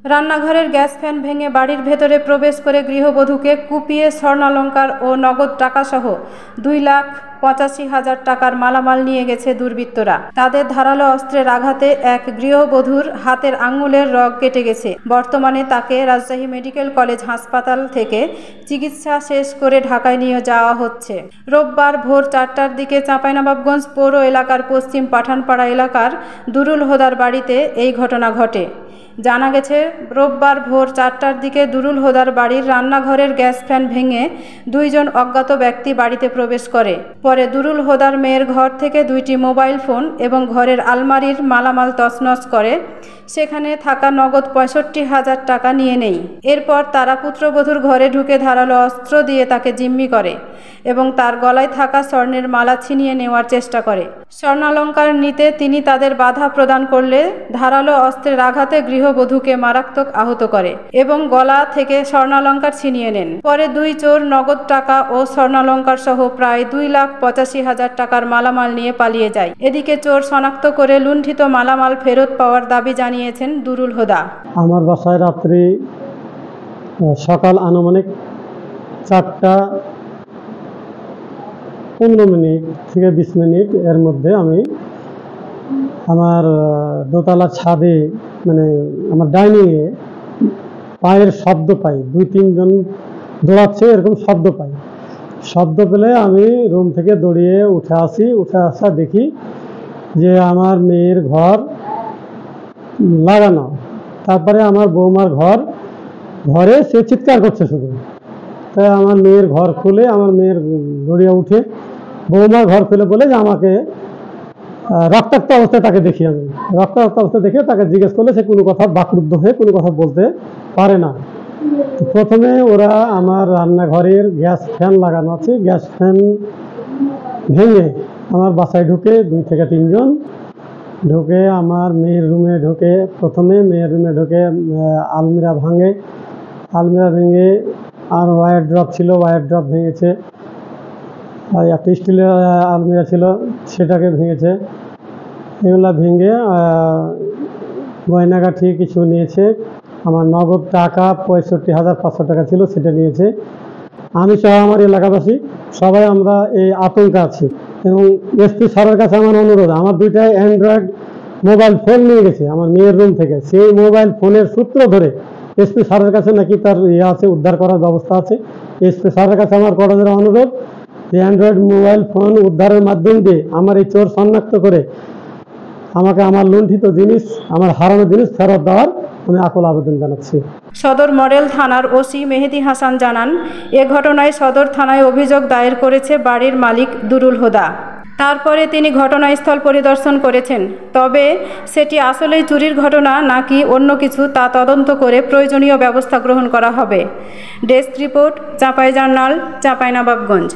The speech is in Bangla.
রান্নাঘরের গ্যাস ফ্যান ভেঙে বাড়ির ভেতরে প্রবেশ করে গৃহবধূকে কুপিয়ে স্বর্ণালংকার ও নগদ টাকাসহ 2,85,000 টাকার মালামাল নিয়ে গেছে দুর্বৃত্তরা। তাদের ধারালো অস্ত্রের আঘাতে এক গৃহবধূর হাতের আঙুলের রগ কেটে গেছে। বর্তমানে তাকে রাজশাহী মেডিকেল কলেজ হাসপাতাল থেকে চিকিৎসা শেষ করে ঢাকায় নিয়ে যাওয়া হচ্ছে। রোববার ভোর 4টার দিকে চাঁপাইনবাবগঞ্জ পৌর এলাকার পশ্চিম পাঠানপাড়া এলাকার দুরুল হোদার বাড়িতে এই ঘটনা ঘটে। জানা গেছে, রোববার ভোর 4টার দিকে দুরুল হোদার বাড়ির রান্নাঘরের গ্যাস ফ্যান ভেঙে দুইজন অজ্ঞাত ব্যক্তি বাড়িতে প্রবেশ করে। পরে দুরুল হোদার মেয়ের ঘর থেকে 2টি মোবাইল ফোন এবং ঘরের আলমারির মালামাল তছনছ করে সেখানে থাকা নগদ 65,000 টাকা নিয়ে নেয়। এরপর তারা পুত্রবধূর ঘরে ঢুকে ধারালো অস্ত্র দিয়ে তাকে জিম্মি করে এবং তার গলায় থাকা স্বর্ণের মালা ছিনিয়ে নেওয়ার চেষ্টা করে। স্বর্ণালংকার নিতে তিনি তাদের বাধা প্রদান করলে ধারালো অস্ত্রের আঘাতে গৃহবধূকে মারাত্মক আহত করে এবং গলা থেকে স্বর্ণালংকার ছিনিয়ে নেন। পরে দুই চোর নগদ টাকা ও স্বর্ণালংকার সহ প্রায় 2,85,000 টাকার মালামাল নিয়ে পালিয়ে যায়। এদিকে চোর শনাক্ত করে লুণ্ঠিত মালামাল ফেরত পাওয়ার দাবি জানিয়েছেন দুরুল হোদা। আমার বাসায় রাত্রি সকাল আনুমানিক 4:15 থেকে 20 মিনিট এর মধ্যে আমি আমার দোতলার ছাদে মানে আমার ডাইনিংয়ে পায়ের শব্দ পাই, 2-3 জন দৌড়াচ্ছে এরকম শব্দ পাই। শব্দ পেলে আমি রুম থেকে দৌড়িয়ে উঠে আসা দেখি যে আমার মেয়ের ঘর লাগানো। তারপরে আমার বৌমার ঘরে সে চিৎকার করছে শুধু। তাই আমার মেয়ের ঘর খুলে আমার মেয়ের দৌড়িয়ে উঠে বৌমার ঘর খুলে বলে যে আমাকে রক্তাক্ত অবস্থায় তাকে দেখি। আমি রক্তাক্ত অবস্থা দেখে তাকে জিজ্ঞেস করলে সে কোনো কথা বাকরুদ্ধ হয়ে কোনো কথা বলতে পারে না। প্রথমে ওরা আমার রান্নাঘরের গ্যাস ফ্যান লাগানো আছে, গ্যাস ফ্যান ভেঙে আমার বাসায় ঢুকে 2 থেকে 3 জন ঢুকে আমার মেয়ের রুমে ঢুকে আলমিরা ভেঙে আর ওয়্যার ড্রপ ছিল, ওয়্যার ড্রপ ভেঙেছে। আর একটা স্টিলের আলমিরা ছিল সেটাকে ভেঙেছে। এগুলা ভেঙে গয়নাগাঠি কিছু নিয়েছে। আমার নগদ টাকা 65,500 টাকা ছিল, সেটা নিয়েছে। আমি সহ আমার এলাকাবাসী সবাই আমরা এই আতঙ্কে আছি এবং এসপি স্যারের কাছে আমার অনুরোধ, আমার 2টা অ্যান্ড্রয়েড মোবাইল ফোন নিয়ে গেছে আমার মেয়ের রুম থেকে। সেই মোবাইল ফোনের সূত্র ধরে এসপি স্যারের কাছে নাকি তার আছে, উদ্ধার করার ব্যবস্থা আছে। এসপি স্যারের কাছে আমার কড়া অনুরোধ যে অ্যান্ড্রয়েড মোবাইল ফোন উদ্ধারের মাধ্যম দিয়ে আমার এই চোর শনাক্ত করে আমাকে আমার লুণ্ঠিত জিনিস, আমার হারানো জিনিস ফেরত দেওয়ার আমি আকুল আবেদন জানাচ্ছি। সদর মডেল থানার ওসি মেহেদি হাসান জানান, এ ঘটনায় সদর থানায় অভিযোগ দায়ের করেছে বাড়ির মালিক দুরুল হোদা। তারপরে তিনি ঘটনাস্থল পরিদর্শন করেছেন। তবে সেটি আসলেই চুরির ঘটনা নাকি অন্য কিছু তা তদন্ত করে প্রয়োজনীয় ব্যবস্থা গ্রহণ করা হবে। Desk report, Chapai journal, Chapainawabganj.